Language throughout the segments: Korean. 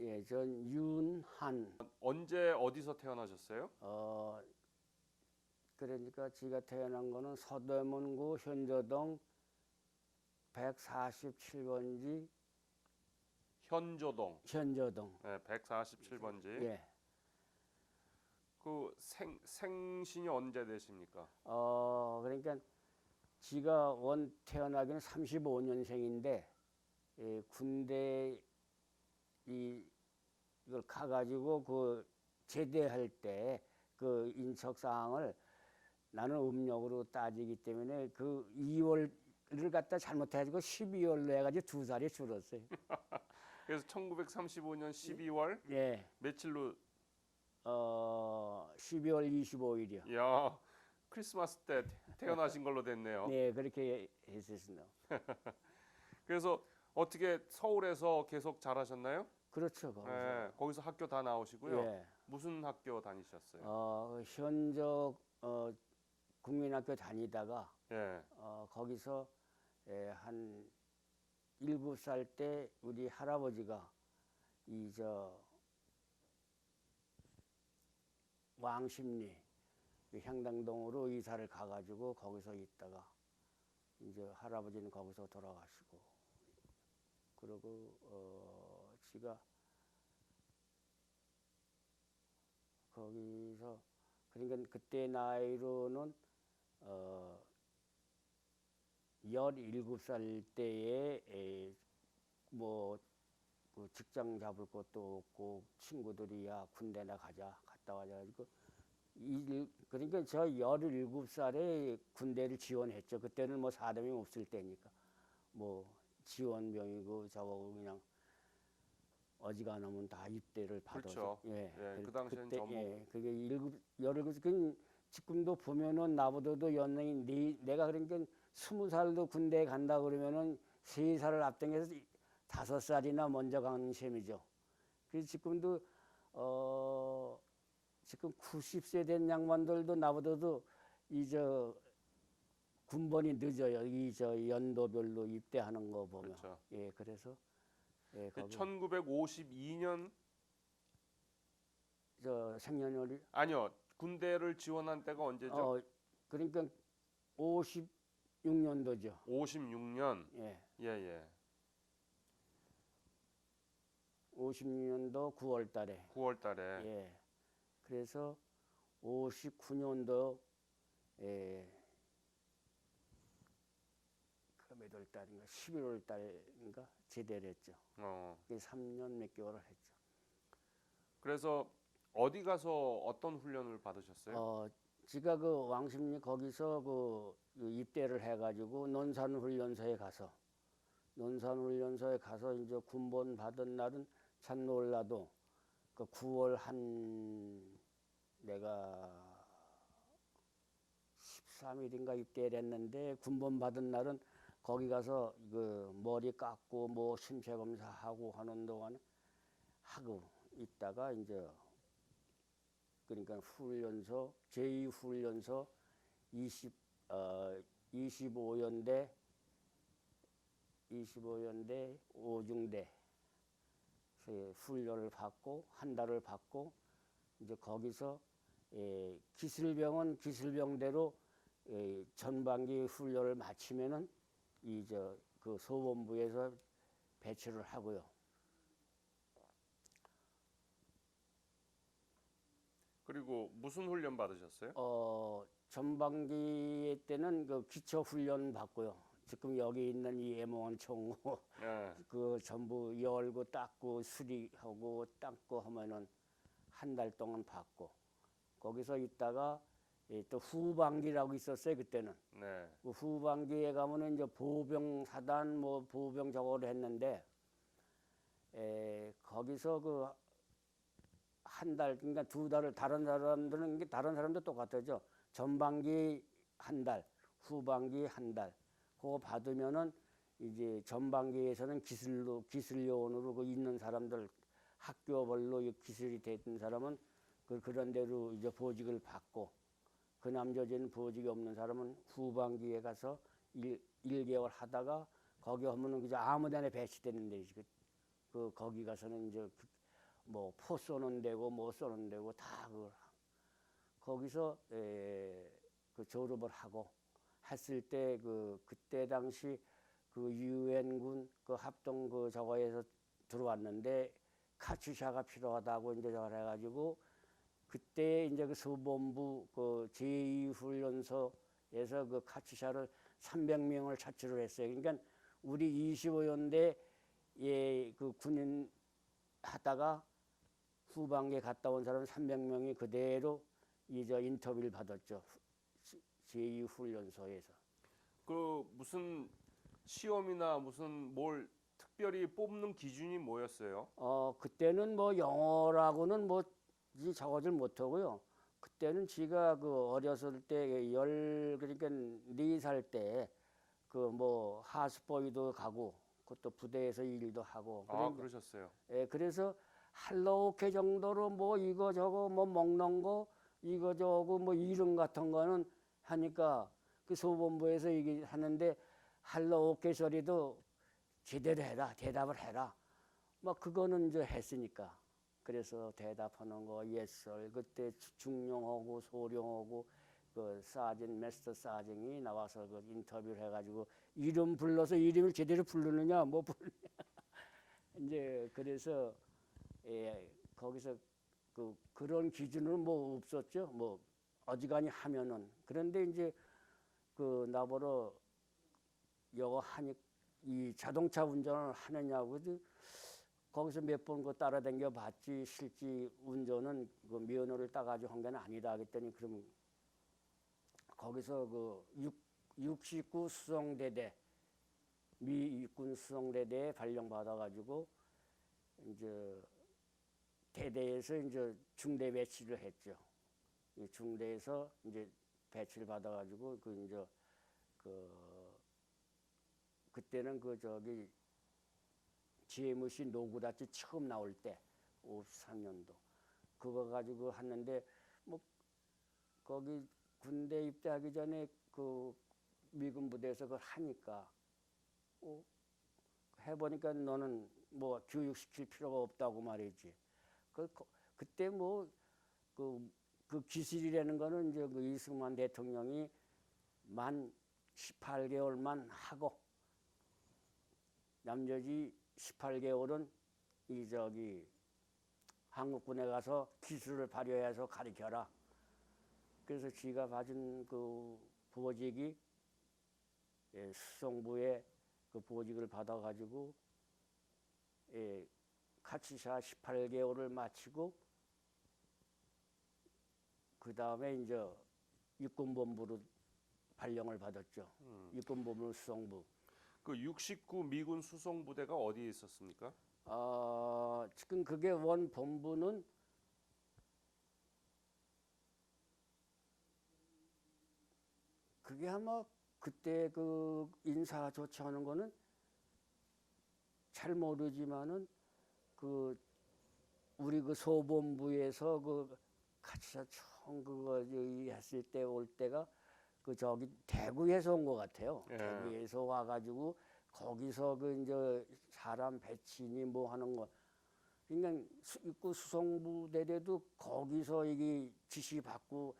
예, 전 윤한. 언제 어디서 태어나셨어요? 그러니까 제가 태어난 거는 서대문구 현저동 147번지 현조동. 현저동. 네, 147번지. 예. 그 생신이 언제 되십니까? 그러니까 지가 원 태어나기는 35년생인데 군대 이걸 가가지고 그 제대할 때 그 인척 사항을 나는 음력으로 따지기 때문에 그 2월을 갖다 잘못해가지고 12월로 해가지고 2살이 줄었어요. 그래서 1935년 12월 예, 며칠로 12월 25일이요. 야, 크리스마스 때 태어나신 걸로 됐네요. 네, 그렇게 했었습니다. 그래서 어떻게 서울에서 계속 자라셨나요? 그렇죠, 거기서. 네, 거기서 학교 다 나오시고요. 예. 무슨 학교 다니셨어요? 현적 국민학교 다니다가 예. 거기서 한 7살 때 우리 할아버지가 왕십리 그 향당동으로 이사를 가가지고 거기서 있다가 이제 할아버지는 거기서 돌아가시고 그러고 지가 거기서 그러니까 그때 나이로는 17살 때에 그 직장 잡을 것도 없고 친구들이 야 군대나 가자 갔다 와자 가지고 그러니까 저 17살에 군대를 지원했죠. 그때는 뭐 사람이 없을 때니까 뭐 지원병이고 저거 그냥 어지간하면 다 입대를 받아서 그렇죠. 예, 그 당시엔 그때 전부 그게 17 그 지금도 보면은 나보다도 연령이 내가 그러니까 20살도 군대에 간다 그러면은 3살을 앞당겨서 5살이나 먼저 간 셈이죠. 그래서 지금도 지금 90세 된 양반들도 나보다도 군번이 늦어요. 연도별로 입대하는 거 보면. 그렇죠. 예, 그래서 거기 1952년 생년월일 아니요. 군대를 지원한 때가 언제죠? 그러니까 56년도죠. 56년. 예. 예, 예. 56년도 9월 달에. 9월 달에. 예. 그래서 59년도 그 몇 월 달인가 11월 달인가 제대를 했죠. 3년 몇 개월을 했죠. 그래서 어디 가서 어떤 훈련을 받으셨어요? 제가 그 왕십리 거기서 그 입대를 해가지고 논산훈련소에 가서 이제 군번 받은 날은 참 놀라도 그 9월 내가 13일인가 입대를 했는데 군번 받은 날은 거기 가서 그 머리 깎고 뭐 신체 검사하고 하는 동안 하고 있다가 이제 그러니까 훈련소 제2훈련소 25연대 5중대 훈련을 받고 한 달을 받고 이제 거기서 기술병은 기술병대로 전반기 훈련을 마치면은 그 소본부에서 배치를 하고요. 그리고 무슨 훈련 받으셨어요? 전반기 때는 그 기초 훈련 받고요. 지금 여기 있는 이 애몽원 총무 예. 그 전부 열고 닦고 수리하고 닦고 하면은 한 달 동안 받고 거기서 있다가 또 후반기라고 있었어요 그때는. 네. 그 후반기에 가면은 이제 보병 사단 뭐 보병 저거를 했는데 거기서 그 한 달 그러니까 2달을 다른 사람도 똑같아죠. 전반기 한 달, 후반기 한 달. 그거 받으면은 이제 전반기에서는 기술요원으로 그 있는 사람들 학교별로 기술이 됐던 사람은 그런 대로 이제 보직을 받고 그 남자제는 보직이 없는 사람은 후반기에 가서 1개월 하다가 거기 하면은 그저 아무데나 배치되는 데지. 거기 가서는 이제 뭐 포 쏘는 데고 뭐 쏘는 데고 다 그걸 거기서 그 졸업을 하고 했을 때 그때 당시 그 유엔군 그 합동 그 저거에서 들어왔는데 카츄샤가 필요하다고 이제 저걸 해가지고 그때 이제 그 소본부 그 제2훈련소에서 그 카츄샤를 300명을 차출을 했어요. 그러니까 우리 25연대 그 군인 하다가 후반기에 갔다 온 사람 300명이 그대로 저 인터뷰를 받았죠. 제2훈련소에서. 그 무슨 시험이나 무슨 뭘 특별히 뽑는 기준이 뭐였어요? 그때는 뭐 영어라고는 뭐 적어질 못하고요. 그때는 지가 그 어렸을 때 그러니까 4살 때 그 뭐 하스보이도 가고 그것도 부대에서 일도 하고 그러셨어요. 그래서 할로케 정도로 뭐 이거 저거 뭐 먹는 거 이거 저거 뭐 이름 같은 거는 하니까 그 소본부에서 이게 하는데 할로케 소리도 제대로 해라 대답을 해라 막 그거는 이제 했으니까 그래서 대답하는 거 예썰 그때 중령하고 소령하고 그 사진 메스터 사진이 나와서 그 인터뷰를 해가지고 이름 불러서 이름을 제대로 부르느냐 뭐 부르냐 이제 그래서 거기서 그런 기준은 뭐 없었죠. 뭐 어지간히 하면은 그런데 이제 그 나보러 여거 하니 이 자동차 운전을 하느냐고 거기서 몇 번 그 따라다녀 봤지 실제 운전은 그 면허를 따가지고 한 게 아니다 그랬더니 그럼 거기서 그 69 수송대대 미 육군 수송대대에 발령받아가지고 이제 대대에서 이제 중대 배치를 했죠. 이 중대에서 이제 배치를 받아가지고 이제 그때는 GMC 노구다치 처음 나올 때 53년도 그거 가지고 했는데 뭐 거기 군대 입대하기 전에 그 미군 부대에서 그걸 하니까 해보니까 너는 뭐 교육시킬 필요가 없다고 말이지. 그때 뭐 그 기술이라는 거는 이제 그 이승만 대통령이 만 18개월만 하고 남자지 18개월은 한국군에 가서 기술을 발휘해서 가르쳐라. 그래서 지가 가진 그 보직이 수송부에 그 보직을 받아가지고 카츠샤 18개월을 마치고 그 다음에 이제 육군본부로 발령을 받았죠. 육군본부 수송부. 그 69 미군 수송부대가 어디에 있었습니까? 지금 그게 원 본부는 그게 아마 그때 그 인사 조치하는 거는 잘 모르지만은 그 우리 그 소본부에서 그 카츠샤 총 그거 했을 때 올 때가 그 저기 대구에서 온 것 같아요. 대구에서 와가지고 거기서 그 이제 사람 배치니 뭐 하는 거. 그러니까 그 수송부대도 거기서 이게 지시 받고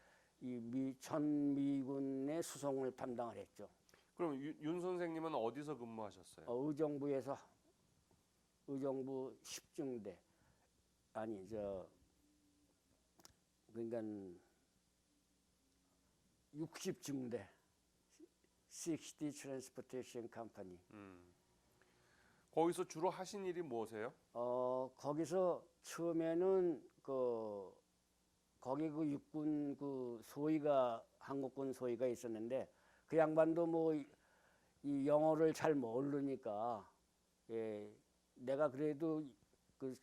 전 미군의 수송을 담당을 했죠. 그럼 윤 선생님은 어디서 근무하셨어요? 의정부 10중대 아니 그러니까 60중대 60 Transportation Company. 거기서 주로 하신 일이 무엇이에요? 거기서 처음에는 거기 그 육군 그 소위가 한국군 소위가 있었는데 그 양반도 뭐 이 영어를 잘 모르니까 내가 그래도 그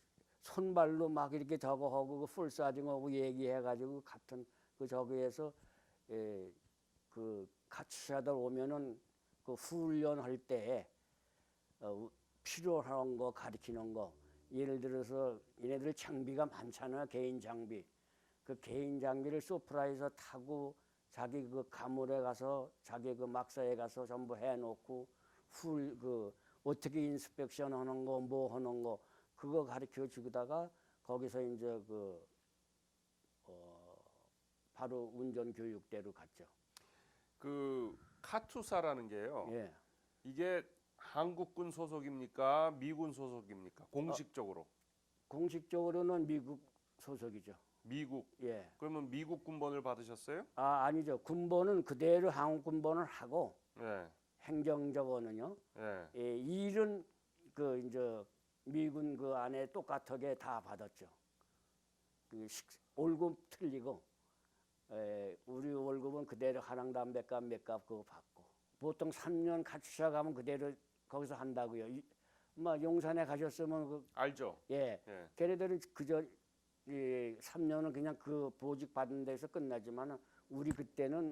손발로 막 이렇게 저거 하고 그 풀사징하고 얘기해가지고 같은 그 저기에서 그 카츠샤들 오면은 그 훈련할 때 필요한 거 가르치는 거 예를 들어서 얘네들 장비가 많잖아 개인 장비 그 개인 장비를 소프라에서 타고 자기 그 가물에 가서 자기 그 막사에 가서 전부 해놓고 어떻게 인스펙션 하는 거 뭐 하는 거 그거 가르쳐 주다가 거기서 이제 바로 운전 교육대로 갔죠. 그 카투사라는 게요. 예. 이게 한국군 소속입니까? 미군 소속입니까? 공식적으로. 공식적으로는 미국 소속이죠. 미국. 예. 그러면 미국 군번을 받으셨어요? 아니죠. 군번은 그대로 한국 군번을 하고 예. 행정적으로는요. 예. 예, 일은 이제 미군 그 안에 똑같게 다 받았죠. 월급 틀리고 우리 월급은 그대로 한양단 몇값 그거 받고 보통 3년 같이 시작하면 그대로 거기서 한다고요. 용산에 가셨으면 알죠? 예, 예. 걔네들은 그저 3년은 그냥 그 보직 받은 데서 끝나지만 우리 그때는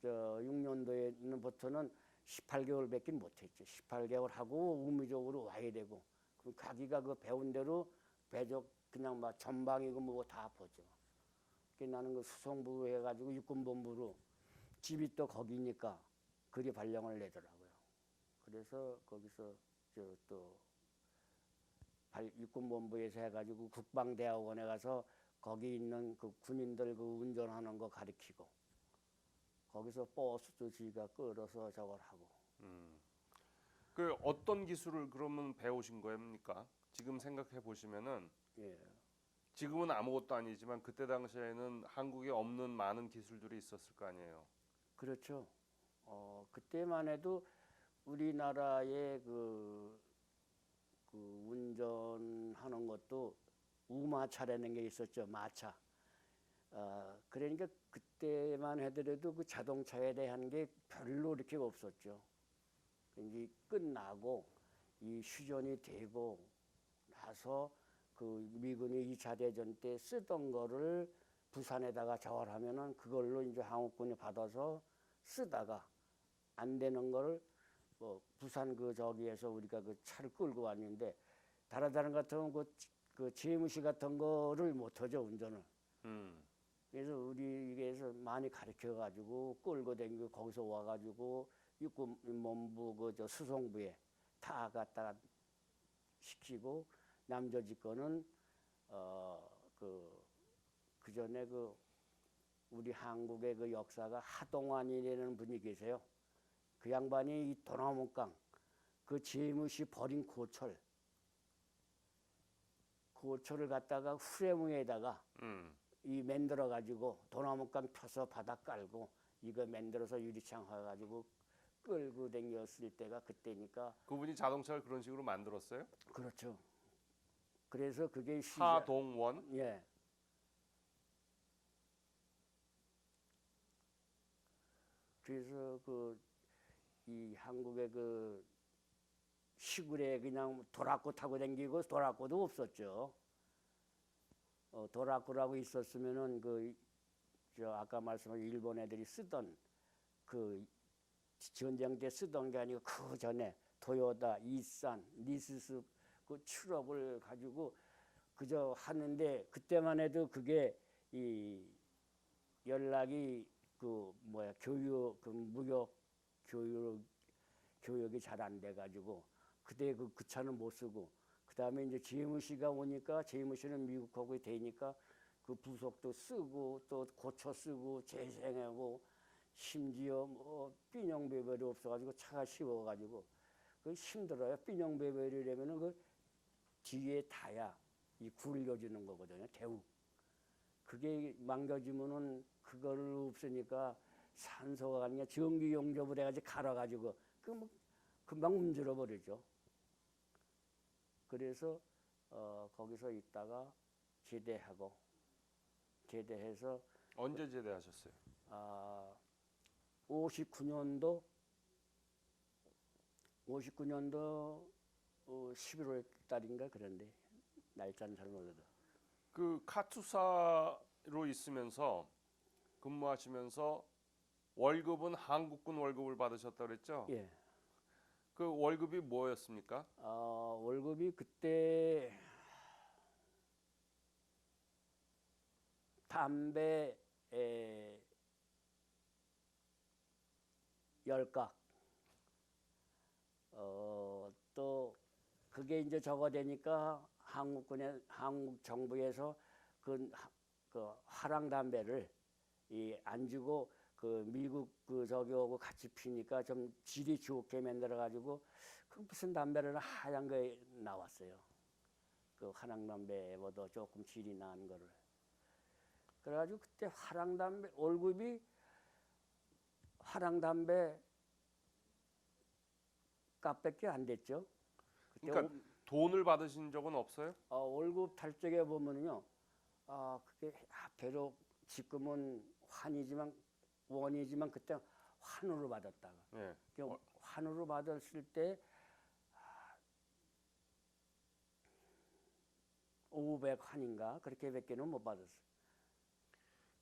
6년도에는부터는 18개월밖에 못했죠. 18개월 하고 의무적으로 와야 되고 그 가기가 그 배운 대로 배적 그냥 막 전방이고 뭐고 다 보죠. 나는 그 수송부 해가지고 육군본부로 집이 또 거기니까 그리 발령을 내더라고요. 그래서 거기서 또 육군본부에서 해가지고 국방대학원에 가서 거기 있는 그 군인들 그 운전하는 거 가르치고 거기서 버스도 지가 끌어서 저걸 하고. 그 어떤 기술을 그러면 배우신 겁니까? 지금 생각해 보시면은 예. 지금은 아무것도 아니지만 그때 당시에는 한국에 없는 많은 기술들이 있었을 거 아니에요. 그렇죠. 그때만 해도 우리나라의 그 운전하는 것도 우마차라는 게 있었죠. 마차. 그러니까 그때만 하더라도 그 자동차에 대한 게 별로 이렇게 없었죠. 이제 끝나고 이 휴전이 되고 나서 그 미군이 2차 대전 때 쓰던 거를 부산에다가 저울하면은 그걸로 이제 한국군이 받아서 쓰다가 안 되는 거를 부산 저기에서 우리가 그 차를 끌고 왔는데 다른 같으면 그 재무시 같은 거를 못 하죠 운전을. 그래서 우리에서 많이 가르쳐 가지고 끌고 다니고 거기서 와가지고 육군본부 수송부에 다 갖다가 시키고 남조지 거는 그 전에 우리 한국의 그 역사가 하동환이라는 분이 계세요. 그 양반이 이 도나무강 그 재무시 버린 고철을 갖다가 후레뭉에다가 이 만들어 가지고 도나무강 펴서 바닥 깔고 이거 만들어서 유리창 해가지고 끌고 다녔을 때가 그때니까. 그분이 자동차를 그런 식으로 만들었어요? 그렇죠. 그래서 그게 하동원. 예. 그래서 이 한국의 그 시골에 그냥 도라코 타고 다니고 도라코도 없었죠. 도라코라고 있었으면은 아까 말씀하신 일본 애들이 쓰던 그 전쟁 때 쓰던 게 아니고 그 전에 토요타, 이산, 니스스 그 트럭을 가지고 그저 하는데 그때만 해도 그게 이 연락이 교육 무역 교육이 잘 안 돼 가지고 그때 그 차는 못 쓰고 그다음에 이제 재무시가 오니까 재무시는 미국하고 되니까 그 부속도 쓰고 또 고쳐 쓰고 재생하고 심지어 빈형 배벨이 없어가지고 차가 쉬워가지고 그 힘들어요. 빈형 배벨이라면은 그 뒤에 타야 이 굴려주는 거거든요. 대우. 그게 망가지면은 그거를 없으니까 산소가 아니라 전기 용접을 해가지고 갈아가지고 금방 움직여 버리죠. 그래서 거기서 있다가 제대해서 언제 제대하셨어요? 59년도 11월 달인가 그런데 날짜는 잘 몰라도. 그 카투사로 있으면서 근무하시면서 월급은 한국군 월급을 받으셨다 그랬죠? 예. 그 월급이 뭐였습니까? 월급이 그때 담배 10각 또 그게 이제 저거 되니까 한국 정부에서 그 화랑 담배를 안 주고 그 미국 그 저기하고 같이 피니까 좀 질이 좋게 만들어 가지고 그 무슨 담배를 하얀 게 나왔어요. 그 화랑 담배보다 조금 질이 나은 거를. 그래가지고 그때 화랑 담배 월급이 화랑 담배 값밖에 안 됐죠. 그때 그러니까 돈을 받으신 적은 없어요? 월급 탈적에 보면요, 그게 비록 지금은 원이지만 그때 환으로 받았다가. 예. 환으로 받았을 때 500환인가 그렇게밖에는 못 받았어요.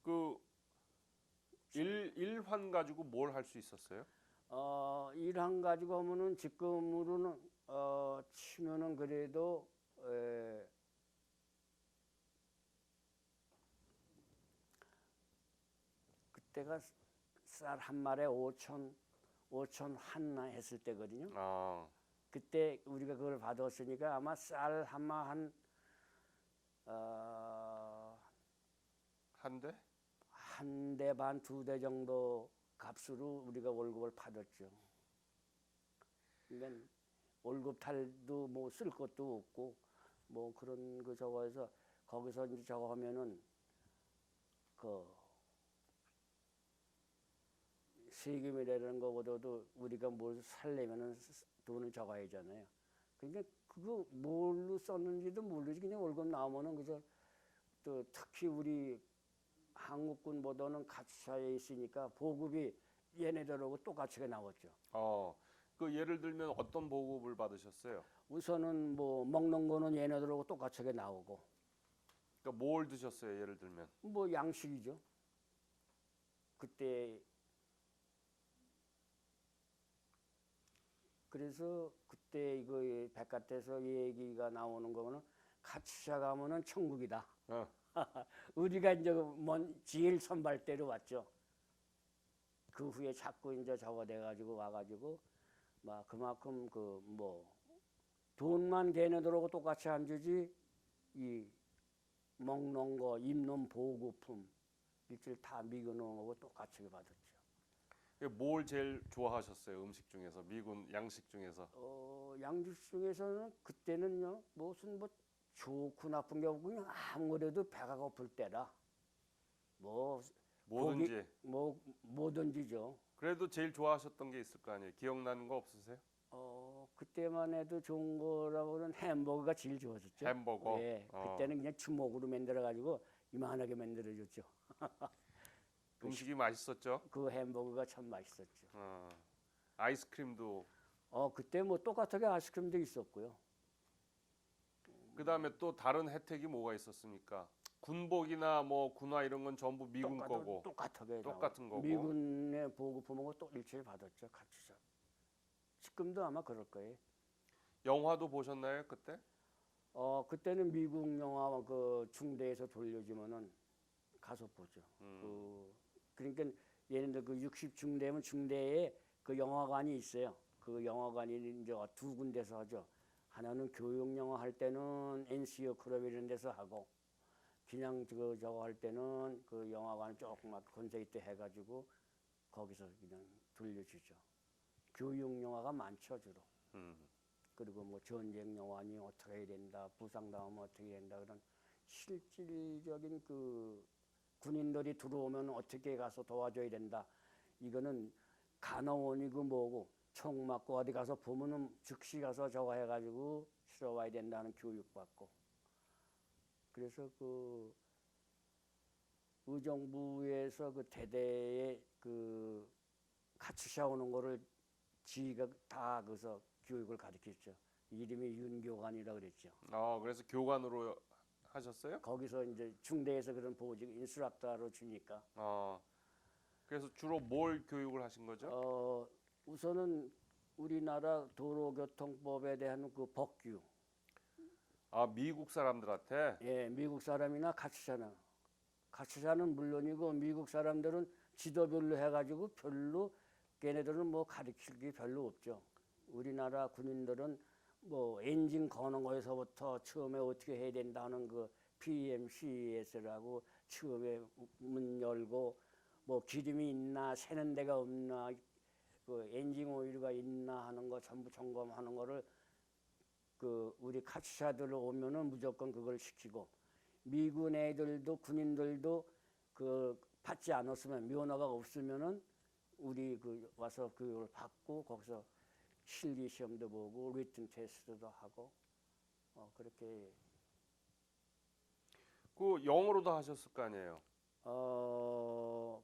그 일환 가지고 뭘 할 수 있었어요? 일환 가지고 하면은 지금으로는 치면은 그래도 그때가 쌀 한 마리에 5천 한나 했을 때거든요. 그때 우리가 그걸 받았으니까 아마 쌀 한마 한 대 반, 2대 정도 값으로 우리가 월급을 받았죠. 그러니까 월급 탈도 뭐 쓸 것도 없고 뭐 그런 거 저거해서 거기서 이제 저거 하면은 그 세금이라는 거보다도 우리가 뭘 살려면은 돈을 적어야 하잖아요. 그러니까 그거 뭘로 썼는지도 모르지. 그냥 월급 나오면은 그저 또 특히 우리 한국군보다는 가치사에 있으니까 보급이 얘네들하고 똑같이 나왔죠. 그 예를 들면 어떤 보급을 받으셨어요? 우선은 뭐 먹는 거는 얘네들하고 똑같이 나오고. 그러니까 뭘 드셨어요? 예를 들면 뭐 양식이죠. 그때 그래서 그때 이거 백화점에서 얘기가 나오는 거는 가치사 가면은 천국이다. 우리가 이제 제일 선발대로 왔죠. 그 후에 자꾸 이제 저거돼 가지고 와가지고 막 그만큼 그 뭐 돈만 걔네들하고 똑같이 안 주지 이 먹는 거, 입는 보급품 일주일 다 미국 놈하고 똑같이 받았죠. 뭘 제일 좋아하셨어요? 음식 중에서 미군 양식 중에서? 양식 중에서는 그때는요 무슨 뭐 좋고 나쁜 게 없고 그냥 아무래도 배가 고플 때라 뭐 뭐든지. 뭐든지죠. 그래도 제일 좋아하셨던 게 있을 거 아니에요? 기억나는 거 없으세요? 그때만 해도 좋은 거라고는 햄버거가 제일 좋았었죠. 햄버거. 예, 그때는 그냥 주먹으로 만들어 가지고 이만하게 만들어 줬죠. 음식이 맛있었죠? 그 햄버거가 참 맛있었죠. 아이스크림도. 그때 뭐 똑같하게 아이스크림도 있었고요. 그다음에 또 다른 혜택이 뭐가 있었습니까? 군복이나 뭐 군화 이런 건 전부 미군 거고 똑같은 거고 미군의 보급품하고 또 일체를 받았죠. 같이. 지금도 아마 그럴 거예요. 영화도 보셨나요 그때? 그때는 미국 영화 그 중대에서 돌려주면은 가서 보죠. 그러니까 얘네들 그 60 중대면 중대에 그 영화관이 있어요. 그 영화관이 이제 두 군데서 하죠. 하나는 교육 영화 할 때는 NCO 클럽 이런 데서 하고 그냥 저거 할 때는 그 영화관 조그맣 건설 때 해가지고 거기서 그냥 돌려주죠. 교육 영화가 많죠 주로. 그리고 뭐 전쟁 영화니 어떻게 해야 된다, 부상당하면 어떻게 해야 된다 그런 실질적인 그 군인들이 들어오면 어떻게 가서 도와줘야 된다. 이거는 간호원이고 뭐고 총 맞고 어디 가서 보면은 즉시 가서 저거 해가지고 실어 와야 된다는 교육 받고. 그래서 그 의정부에서 그 대대에 그 같이 샤오는 거를 지가 다 거기서 교육을 가르쳤죠. 이름이 윤교관이라 그랬죠. 그래서 교관으로 하셨어요? 거기서 이제 중대에서 그런 보직 인스트럭터로 주니까. 그래서 주로 뭘 교육을 하신 거죠? 우선은 우리나라 도로교통법에 대한 그 법규. 미국 사람들한테? 예, 미국 사람이나 같이 사는 물론이고 미국 사람들은 지도별로 해가지고 별로 걔네들은 뭐 가르칠 게 별로 없죠. 우리나라 군인들은 뭐 엔진 거는 거에서부터 처음에 어떻게 해야 된다는 그 PMCS라고 처음에 문 열고 뭐 기름이 있나 새는 데가 없나 그 엔진 오일가 있나 하는 거 전부 점검하는 거를 그 우리 카츠샤들 오면은 무조건 그걸 시키고 미군 애들도 군인들도 그 받지 않았으면 면허가 없으면은 우리 그 와서 그걸 받고 거기서 실기 시험도 보고 리튼 테스트도 하고 그렇게 그 영어로도 하셨을 거 아니에요.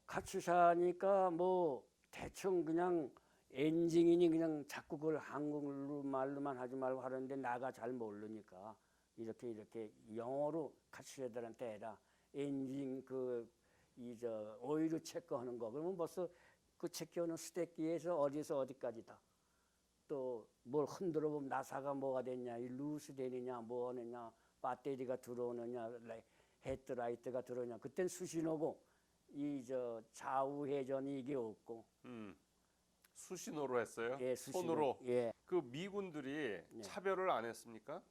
카츠샤니까 뭐 대충 그냥 엔징인이 그냥 자꾸 그걸 한국말로 말로만 하지 말고 하는데 나가 잘 모르니까 이렇게 영어로 카츠샤들한테 해라. 엔진 저 오일 체크하는 거 그러면 벌써 그 체크하는 스택기에서 어디서 어디까지다. 또 뭘 흔들어 보면 나사가 뭐가 됐냐, 이 루스 되느냐, 뭐 하느냐, 배터리가 들어오느냐, 헤드라이트가 들어오냐. 그땐 수신호고 이 저 좌우 회전이 이게 없고. 수신호로 했어요? 예, 수신호. 손으로. 예. 그 미군들이 차별을 안 했습니까?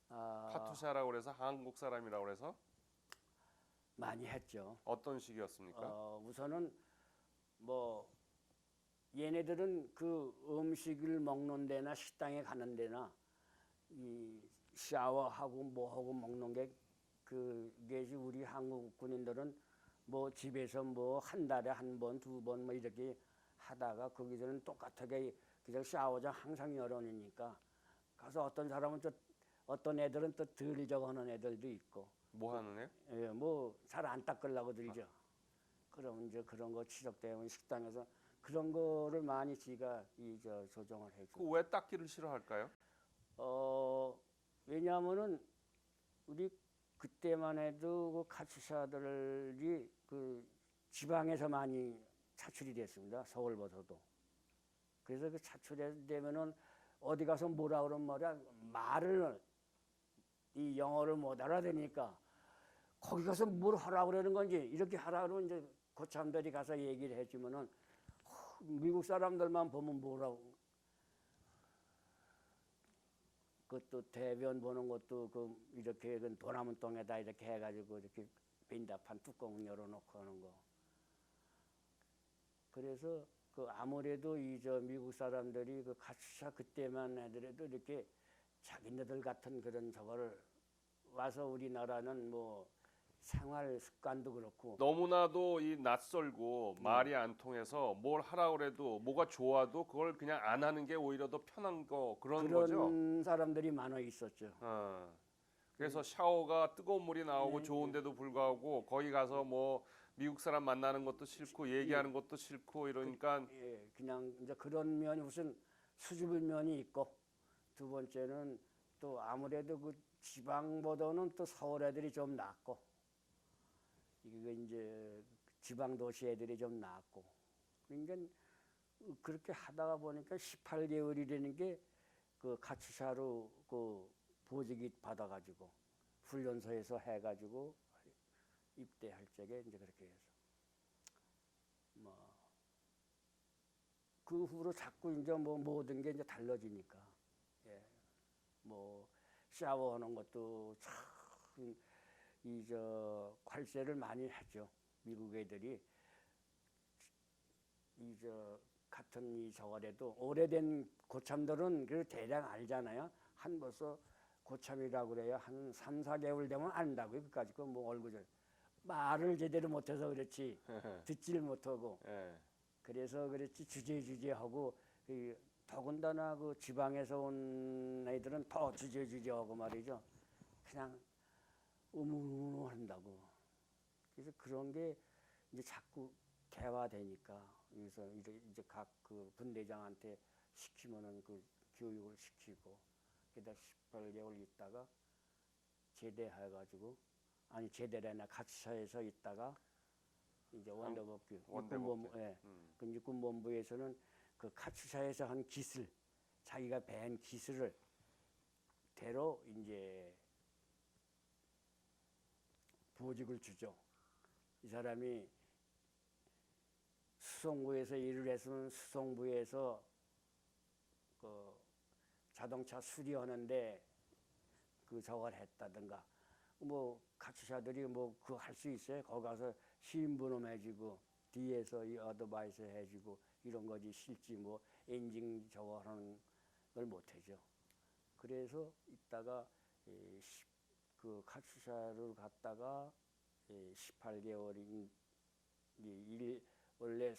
카투샤라고 그래서 한국 사람이라고 그래서 많이 했죠. 어떤 식이었습니까? 우선은 뭐 얘네들은 그 음식을 먹는 데나 식당에 가는 데나 이 샤워하고 뭐하고 먹는 게 그게 우리 한국 군인들은 뭐 집에서 뭐 한 달에 한 번, 두 번 뭐 이렇게 하다가 거기서는 똑같하게 그냥 샤워장 항상 열어놓으니까 가서 어떤 사람은 또 어떤 애들은 또 덜 저거 하는 애들도 있고 뭐 하는 애? 예, 뭐 잘 안 닦으려고 들죠. 그럼 이제 그런 거 지적되면 식당에서 그런 거를 많이 지가 조정을 해줘. 그 왜 닦기를 싫어할까요? 왜냐하면은 우리 그때만 해도 그 카츠샤들이 그 지방에서 많이 차출이 됐습니다. 서울보다도. 그래서 그 차출되면은 어디 가서 뭐라 그러면 말이야 말을 이 영어를 못 알아듣니까 거기 가서 뭘 하라고 그러는 건지 이렇게 하라고 이제 고참들이 가서 얘기를 해주면은 미국 사람들만 보면 뭐라고 그것도 대변 보는 것도 그 이렇게 도나무통에다 이렇게 해가지고 이렇게 빈답한 뚜껑 열어놓고 하는 거. 그래서 그 아무래도 이 저 미국 사람들이 그 카츠샤 그때만 하더라도 이렇게 자기네들 같은 그런 저거를 와서 우리나라는 뭐 생활 습관도 그렇고 너무나도 이 낯설고 말이 안 통해서 뭘 하라고 그래도 뭐가 좋아도 그걸 그냥 안 하는 게 오히려 더 편한 거 그런 거죠. 그런 사람들이 많아 있었죠. 그래서 샤워가 뜨거운 물이 나오고 좋은데도 불구하고 거기 가서 뭐 미국 사람 만나는 것도 싫고 얘기하는 것도 싫고 이러니까 그냥 이제 그런 면이 무슨 수줍을 면이 있고 두 번째는 또 아무래도 그 지방보다는 또 서울 애들이 좀 낫고 이게 이제 지방 도시 애들이 좀 낫고 그러니까 그렇게 하다가 보니까 18개월이라는 게 그 카츠샤로 그 보직이 받아가지고 훈련소에서 해가지고 입대할 적에 이제 그렇게 해서 뭐 그 후로 자꾸 이제 뭐 모든 게 이제 달라지니까 뭐 샤워하는 것도 참 이 저 괄세를 많이 하죠. 미국 애들이 이 저 같은 이 저거라도 오래된 고참들은 그 대략 알잖아요. 한 벌써 고참이라고 그래요. 한 3, 4개월 되면 안다고요. 그까짓 거 뭐 얼굴 말을 제대로 못해서 그렇지 듣질 못하고 그래서 그렇지 주제하고 더군다나 그 지방에서 온 애들은 더 주제하고 말이죠. 그냥 한다고. 그래서 그런 게 이제 자꾸 개화되니까 그래서 이제 각 그 분대장한테 시키면은 그 교육을 시키고 게다가 18개월 있다가 제대해가지고 아니 제대를 해나 카츠샤에서 있다가 이제 원대복귀 육군본부 그 육군본부에서는 그 카츠샤에서 한 기술 자기가 배운 기술을 대로 이제 보직을 주죠. 이 사람이 수송부에서 일을 했으면 수송부에서 그 자동차 수리하는데 그 저걸 했다든가 뭐 카츠샤들이 뭐 그거 할 수 있어요. 거기 가서 시인분음 해주고 뒤에서 이 어드바이스 해주고 이런 거지 실지 뭐 엔진 저거 하는 걸 못하죠. 그래서 이따가 그 카츠샤를 갔다가 18개월인 원래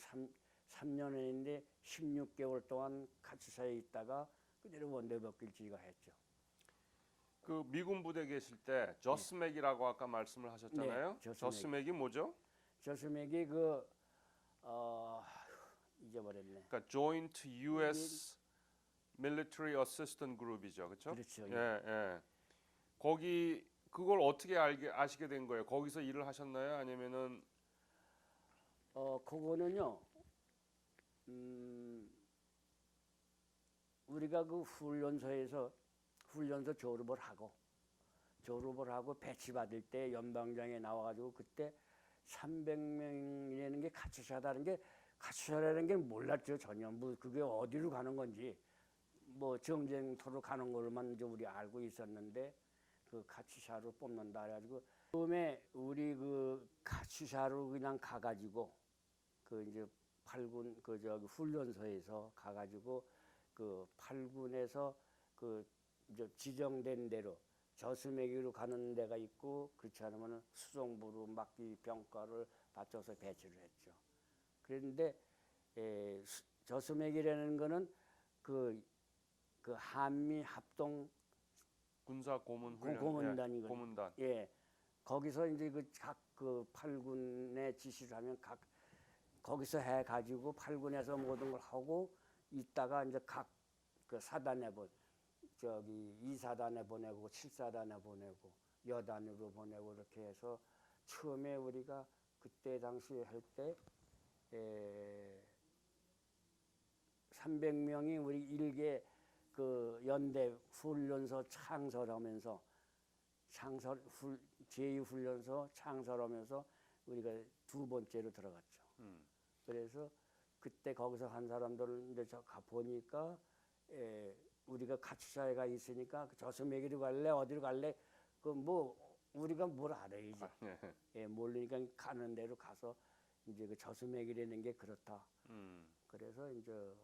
3년 했는데 16개월 동안 카츠샤에 있다가 그대로 원대법길지가 했죠. 그 미군 부대 계실 때 저스맥이라고 아까 말씀을 하셨잖아요. 네, 저스맥이 뭐죠? 저스맥이 잊어버렸네. 그러니까 Joint U.S. Military Assistance Group이죠, 그렇죠? 그렇죠. 예, 예. 거기 그걸 어떻게 아시게 된 거예요? 거기서 일을 하셨나요? 아니면은 그거는요. 우리가 그 훈련소 졸업을 하고 배치받을 때 연방장에 나와가지고 그때 300명이라는 게 카츠샤라는 게 몰랐죠. 전혀 뭐 그게 어디로 가는 건지 뭐 정쟁터로 가는 걸로만 이제 우리 알고 있었는데 그 카츠샤로 뽑는다 그래가지고 처음에 우리 그 카츠샤로 그냥 가가지고 그 이제 8군 그 저기 훈련소에서 가가지고 그 8군에서 그 이제 지정된 대로 저수매기로 가는 데가 있고 그렇지 않으면 수송부로 막기 병과를 받쳐서 배치를 했죠. 그런데 저수매기라는 거는 그 한미 합동 군사 고문 훈련, 고문단이거든요. 고문단. 예, 거기서 이제 그 각 그 8군의 지시를 하면 각 거기서 해가지고 8군에서 모든 걸 하고 있다가 이제 각 그 사단에 저기 2사단에 보내고 7사단에 보내고 여단으로 보내고 이렇게 해서 처음에 우리가 그때 당시에 할 때 300명이 우리 일개 그 연대 훈련소 창설하면서 제2훈련소 창설하면서 우리가 두 번째로 들어갔죠. 그래서 그때 거기서 한 사람들을 이제 가 보니까 우리가 카츠샤에가 있으니까 저수매기로 갈래 어디로 갈래 그 뭐 우리가 뭘 알아야지. 모르니까 가는 대로 가서 이제 그 저수매기라는 게 그렇다. 그래서 이제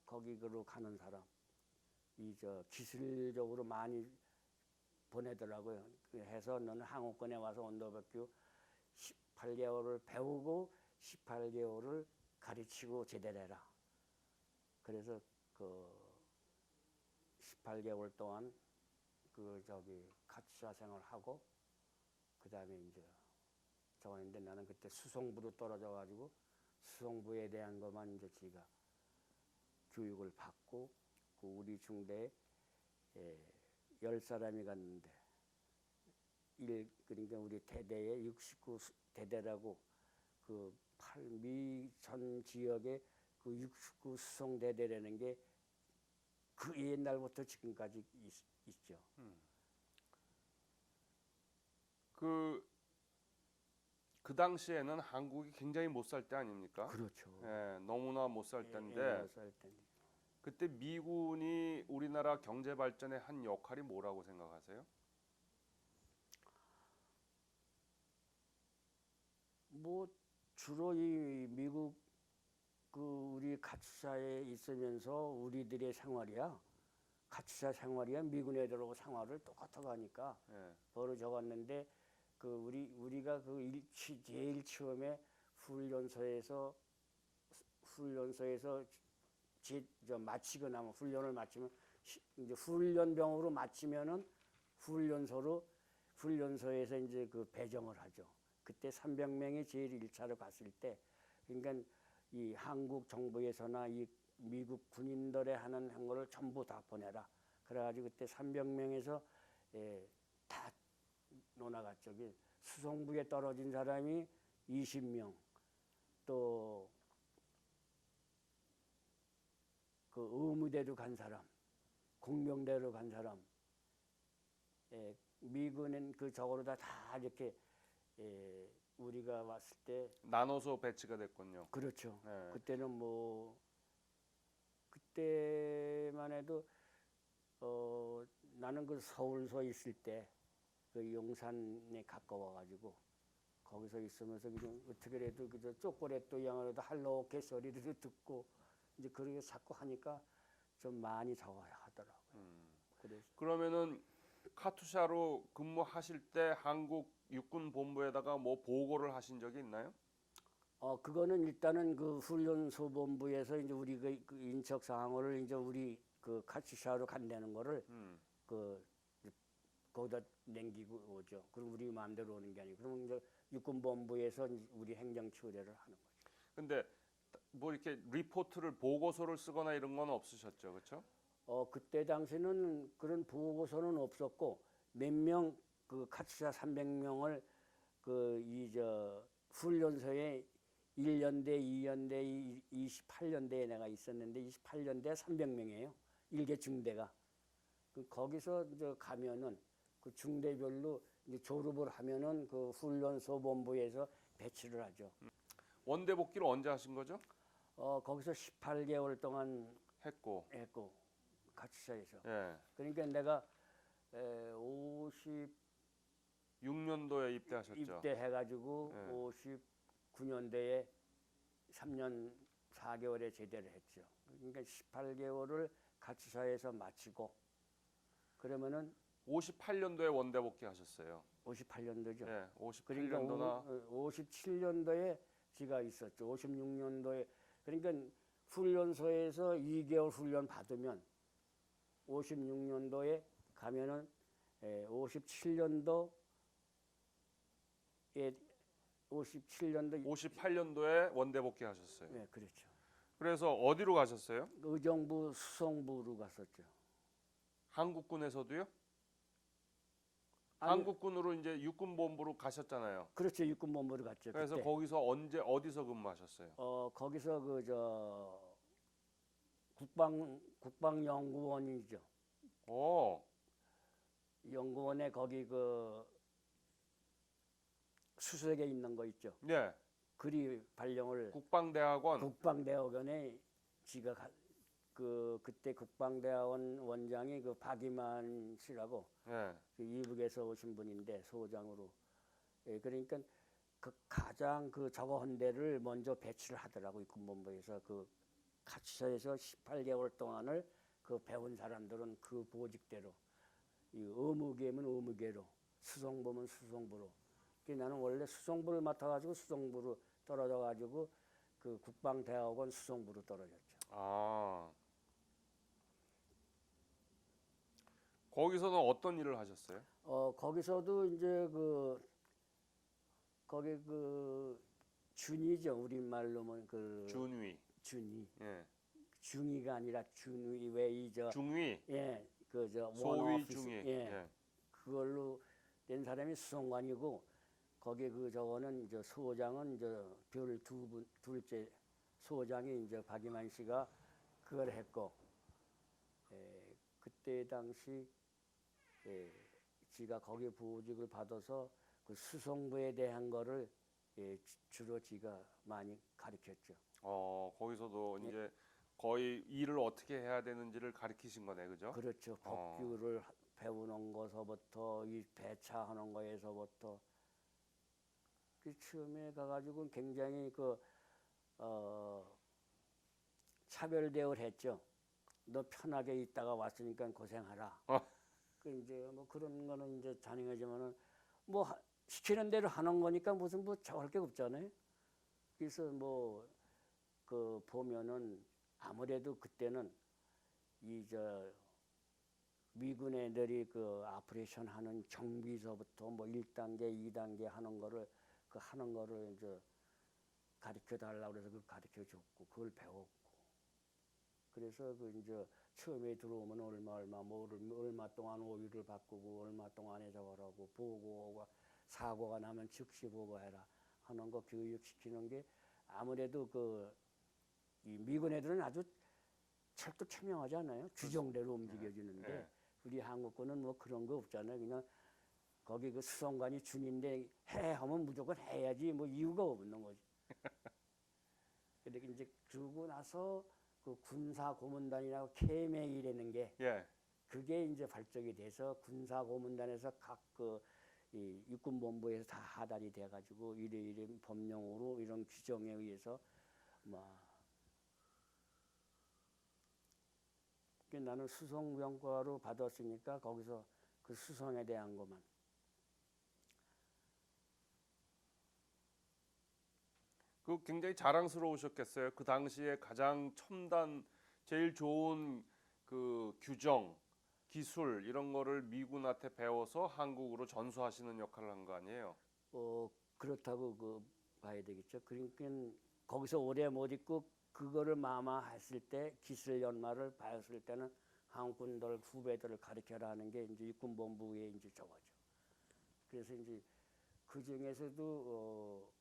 거기로 가는 사람 기술적으로 많이 보내더라고요. 해서 너는 항우권에 와서 언더백교 18개월을 배우고 18개월을 가르치고 제대로 해라. 그래서 그 18개월 동안 그 저기 카츠샤 생활하고 그 다음에 이제 저거인데 나는 그때 수송부로 떨어져 가지고 수송부에 대한 것만 이제 지가 교육을 받고 그 우리 중대에 10사람이 갔는데 그러니까 우리 대대에 69대대라고 그 미 전 지역에 그 69 수송대대라는 게 그 옛날부터 지금까지 있죠. 그 당시에는 한국이 굉장히 못 살 때 아닙니까? 그렇죠. 예, 너무나 못 살 때인데 못 살 때인데. 그때 미군이 우리나라 경제 발전에 한 역할이 뭐라고 생각하세요? 뭐 주로 이 미국 그 우리 카츠샤에 있으면서 우리들의 생활이야 카츠샤 생활이야 미군 애들하고 생활을 똑같아 가니까 벌어져갔는데 그 우리가 그 제일 처음에 훈련소에서 마치고 나면 훈련을 마치면 이제 훈련병으로 마치면은 훈련소에서 이제 그 배정을 하죠. 그때 300명이 제일 1차로 갔을 때 그러니까 이 한국 정부에서나 이 미국 군인들의 하는 행거를 전부 다 보내라. 그래가지고 그때 300명에서 다 논아갔죠. 수송부에 떨어진 사람이 20명, 또 그 의무대로 간 사람, 공병대로 간 사람, 미군은 그 저거로 다 이렇게 우리가 왔을 때 나눠서 배치가 됐군요. 그렇죠. 그때는 그때만 해도 나는 그 서울서 있을 때 그 용산에 가까워가지고 거기서 있으면서 그냥 어떻게라도 그저 초콜릿도 양으로도 할로케 소리를 듣고 이제 그렇게 자꾸 하니까 좀 많이 적어야 하더라고요. 그래서 그러면은 카투샤로 근무하실 때 한국 육군 본부에다가 뭐 보고를 하신 적이 있나요? 그거는 일단은 그 훈련소본부에서 이제 우리 그 인적 사항을 이제 우리 그 카츠샤로 간다는 거를 그 거기다 남기고 오죠. 그럼 우리 마음대로 오는 게 아니고 그러면 이제 육군본부에서 우리 행정 처리를 하는 거죠. 근데 뭐 이렇게 리포트를 보고서를 쓰거나 이런 건 없으셨죠, 그렇죠? 그때 당시는 그런 보고서는 없었고 몇 명 그 카츠샤 300명을 그 이 저 훈련소에 1년대, 2년대, 28년대에 내가 있었는데 28년대 300명이에요. 일개 중대가. 거기서 이제 가면은 그 중대별로 이제 졸업을 하면은 그 훈련소 본부에서 배치를 하죠. 원대 복귀를 언제 하신 거죠? 거기서 18개월 동안 했고. 카츠샤에서. 예. 그러니까 내가 50 6년도에 입대하셨죠. 입대해가지고 예. 59년도에 3년 4개월에 제대를 했죠. 그러니까 18개월을 카츠샤에서 마치고 그러면은 58년도에 원대 복귀하셨어요. 58년도죠. 예. 그러니까 58년도나 57년도에 제가 있었죠. 56년도에 그러니까 훈련소에서 2개월 훈련 받으면 56년도에 가면은 57년도에 58년도에 원대 복귀하셨어요. 네, 그렇죠. 그래서 어디로 가셨어요? 의정부 수송부로 갔었죠. 한국군에서도요? 아니, 한국군으로 이제 육군본부로 가셨잖아요. 그렇죠. 육군본부로 갔죠. 그래서 그때. 거기서 언제 어디서 근무하셨어요? 거기서 그 저 국방연구원이죠. 오, 연구원에 거기 그 수색에 있는 거 있죠. 네. 그리 발령을 국방대학원. 국방대학원에 지가 그때 국방대학원 원장이 그 박이만 씨라고 네. 그 이북에서 오신 분인데 소장으로. 예, 그러니까 그 가장 그 저거 한 대를 먼저 배치를 하더라고 육군본부에서 그 카츠샤에서 18개월 동안을 그 배운 사람들은 그 보직대로 이 의무계면 의무계로 수송부면 수송부로. 나는 원래 수송부를 맡아가지고 수송부로 떨어져가지고 그 국방대학원 수송부로 떨어졌죠. 아. 거기서는 어떤 일을 하셨어요? 거기서도 이제 거기 준이죠. 우리말로는 준위. 준이. 예. 중위가 아니라 준위 왜이저 중위. 예, 소위 중위. 예, 예. 그걸로 된 사람이 수송관이고 거기 저거는 이제 소장은 이제 별 둘째 소장이 이제 박이만 씨가 그걸 했고 그때 당시 지가 거기 보직을 받아서 그 수송부에 대한 거를 주로 지가 많이 가르쳤죠. 거기서도 이제 거의 일을 어떻게 해야 되는지를 가르치신 거네, 그죠? 그렇죠. 법규를 배우는 것서부터 이 배차하는 거에서부터 그 처음에 가가지고 굉장히 차별 대우를 했죠. 너 편하게 있다가 왔으니까 고생하라. 그 이제 뭐 그런 거는 이제 잔인하지만은 뭐 시키는 대로 하는 거니까 무슨 뭐 저할 게 없잖아요. 그래서 뭐 보면은 아무래도 그때는 미군 애들이 그 아프레이션 하는 정비서부터 뭐 1단계, 2단계 하는 거를 이제 가르쳐 달라고 그래서 그 가르쳐 줬고 그걸 배웠고 그래서 이제 처음에 들어오면 얼마 동안 오유를 바꾸고 얼마 동안에 저거라고 보고가 사고가 나면 즉시 보고해라 하는 거 교육시키는 게 아무래도 이 미군 애들은 아주 철도 투명하지 않아요? 규정대로 움직여주는데 네. 우리 한국군은 뭐 그런 거 없잖아요. 그냥 거기 그 수송관이 준인데 해 하면 무조건 해야지 뭐 이유가 없는 거지. 근데 이제 그러고 나서 그 군사 고문단이라고 KMA라는 게 예. 그게 이제 발족이 돼서 군사 고문단에서 각 그 이 육군본부에서 다 하달이 돼가지고 이런 법령으로 이런 규정에 의해서 뭐 나는 수송무용과로 받았으니까 거기서 그 수송에 대한 것만 그 굉장히 자랑스러우셨겠어요. 그 당시에 가장 첨단, 제일 좋은 그 규정, 기술 이런 거를 미군한테 배워서 한국으로 전수하시는 역할을 한 거 아니에요? 그렇다고 그 봐야 되겠죠. 그러니까 거기서 오래 못 있고 그거를 마마했을 때 기술 연마를 봤을 때는 한국군들 후배들을 가르쳐라 하는 게 이제 육군본부의 이제 저거죠. 그래서 이제 그 중에서도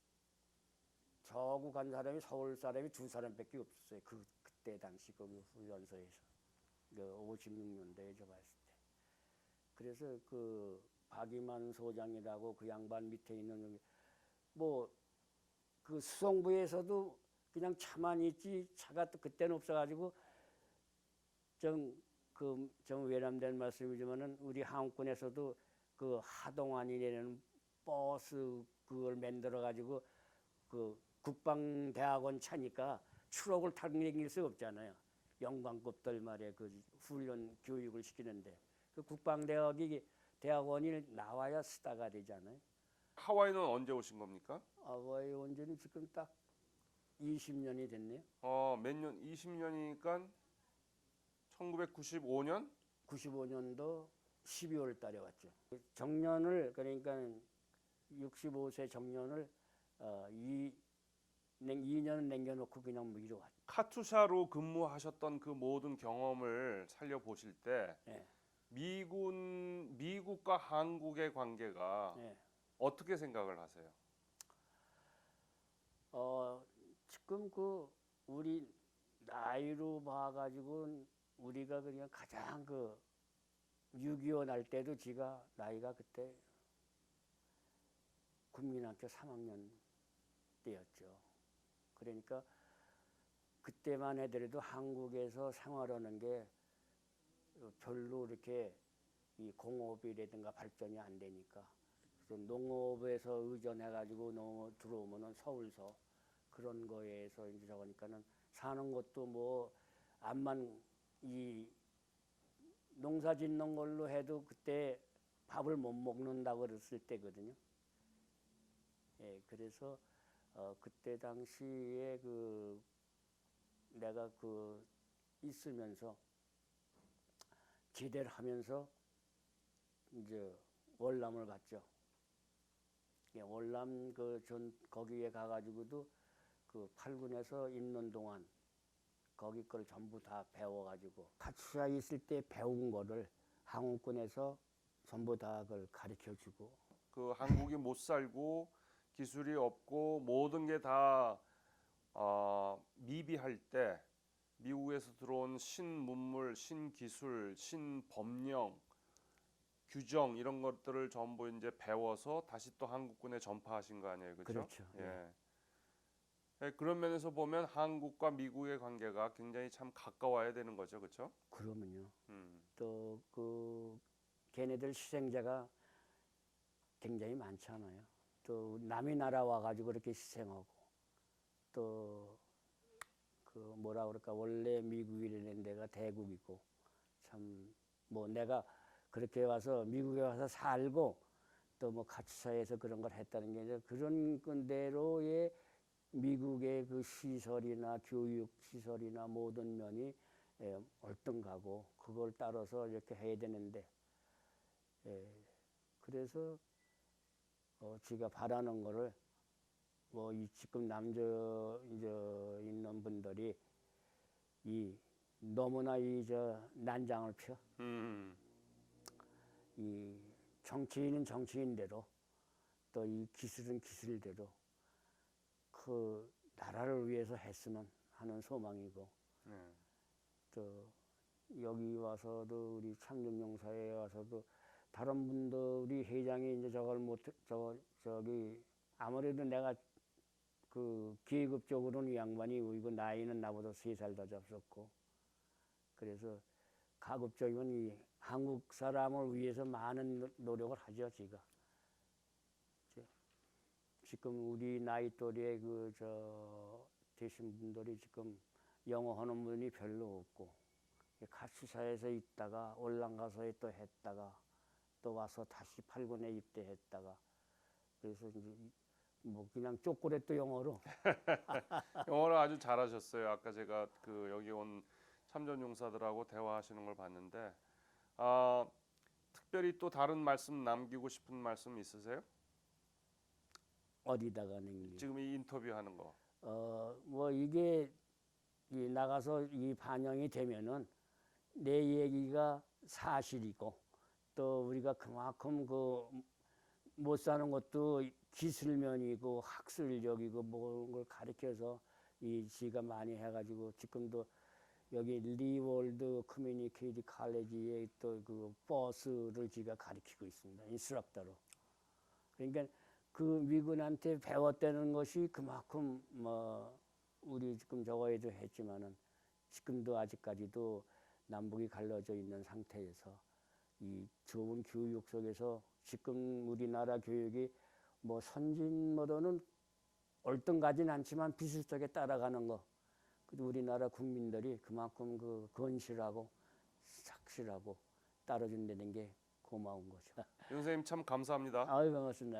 저구 간 사람이 서울 사람이 2사람밖에 없었어요. 그때 당시 거기 훈련소에서 그 56년도에 저 봤을 때. 그래서 그 박이만 소장이라고 그 양반 밑에 있는 뭐 그 수송부에서도 그냥 차만 있지 차가 또 그때는 없어가지고 좀 외람된 말씀이지만은 우리 한국군에서도 그 하동안이라는 버스 그걸 만들어 가지고 그 국방대학원 차니까 추록을 타고 다닐 수 없잖아요. 영광급들 말에 그 훈련 교육을 시키는데 그 대학원이 나와야 스타가 되잖아요. 하와이는 언제 오신 겁니까? 하와이 온 지는 지금 딱 20년이 됐네요. 몇 년? 20년이니까 1995년? 95년도 12월 달에 왔죠. 정년을 그러니까 65세 정년을 2년을 남겨놓고 그냥 뭐 이러 왔죠. 카투샤로 근무하셨던 그 모든 경험을 살려 보실 때 네. 미국과 한국의 관계가 네. 어떻게 생각을 하세요? 지금 그 우리 나이로 봐가지고 우리가 그냥 가장 그 6.25 날 때도 지가 나이가 그때 국민학교 3학년 때였죠. 그러니까 그때만 해더라도 한국에서 생활하는 게 별로 이렇게 이 공업이라든가 발전이 안 되니까 그래서 농업에서 의존해가지고 들어오면은 서울서 그런 거에서 이제 저거니까는 사는 것도 뭐 암만 이 농사 짓는 걸로 해도 그때 밥을 못 먹는다고 그랬을 때거든요. 예, 그래서 그때 당시에 그 내가 그 있으면서 제대를 하면서 이제 월남을 갔죠. 예, 월남 거기에 가가지고도 그 8군에서 있는 동안 거기 걸 전부 다 배워가지고 카투샤 있을 때 배운 거를 한국군에서 전부 다 그걸 가르쳐주고 그 한국이 못 살고 기술이 없고 모든 게 다 미비할 때 미국에서 들어온 신문물, 신기술, 신법령, 규정 이런 것들을 전부 이제 배워서 다시 또 한국군에 전파하신 거 아니에요, 그렇죠? 그렇죠. 예. 예, 그런 면에서 보면 한국과 미국의 관계가 굉장히 참 가까워야 되는 거죠, 그렇죠? 그러면요. 또 그 걔네들 희생자가 굉장히 많잖아요. 또 남의 나라 와가지고 이렇게 희생하고 또 그 뭐라 그럴까 원래 미국이라는 데가 대국이고 참 뭐 내가 그렇게 와서 미국에 와서 살고 또 뭐 카투샤에서 그런 걸 했다는 게 이제 그런 건대로의 미국의 그 시설이나 교육 시설이나 모든 면이 얼등가고 그걸 따라서 이렇게 해야 되는데 그래서 제가 바라는 거를 뭐 이 지금 이제 있는 분들이 이 너무나 난장을 펴. 이 정치인은 정치인대로 또 이 기술은 기술대로 그 나라를 위해서 했으면 하는 소망이고 또 여기 와서도 우리 창경용사에 와서도 다른 분들이 회장이 이제 저걸 못 저기 아무래도 내가 그 계급적으로는 이 양반이 이거 나이는 나보다 3살 더 잡섰고 그래서 가급적이면 이 한국 사람을 위해서 많은 노력을 하죠, 제가. 지금 우리 나이 또래 되신 분들이 지금 영어 하는 분이 별로 없고 가시사에서 있다가 올랑가서에 또 했다가 또 와서 다시 8군에 입대했다가 그래서 이제 뭐 그냥 쪼꼬레또 영어로 영어를 아주 잘하셨어요. 아까 제가 그 여기 온 참전용사들하고 대화하시는 걸 봤는데 특별히 또 다른 말씀 남기고 싶은 말씀 있으세요? 어디다가 남기 지금 이 인터뷰하는 거. 뭐 이게 나가서 이 반영이 되면은 내 얘기가 사실이고 또 우리가 그만큼 그 못 사는 것도 기술면이고 학술적이고 뭐 걸 가르쳐서 이 지가 많이 해가지고 지금도 여기 리월드 커뮤니케이티 칼레지에 또 그 버스를 지가 가르치고 있습니다. 인스트럭터로. 그러니까 그 미군한테 배웠다는 것이 그만큼 뭐 우리 지금 저거에도 했지만은 지금도 아직까지도 남북이 갈라져 있는 상태에서 이 좋은 교육 속에서 지금 우리나라 교육이 뭐 선진보다는 얼등가진 않지만 비슷하게 따라가는 거. 그리고 우리나라 국민들이 그만큼 그 건실하고 착실하고 따라준다는 게 고마운 거죠. 선생님 참 감사합니다. 아유, 반갑습니다.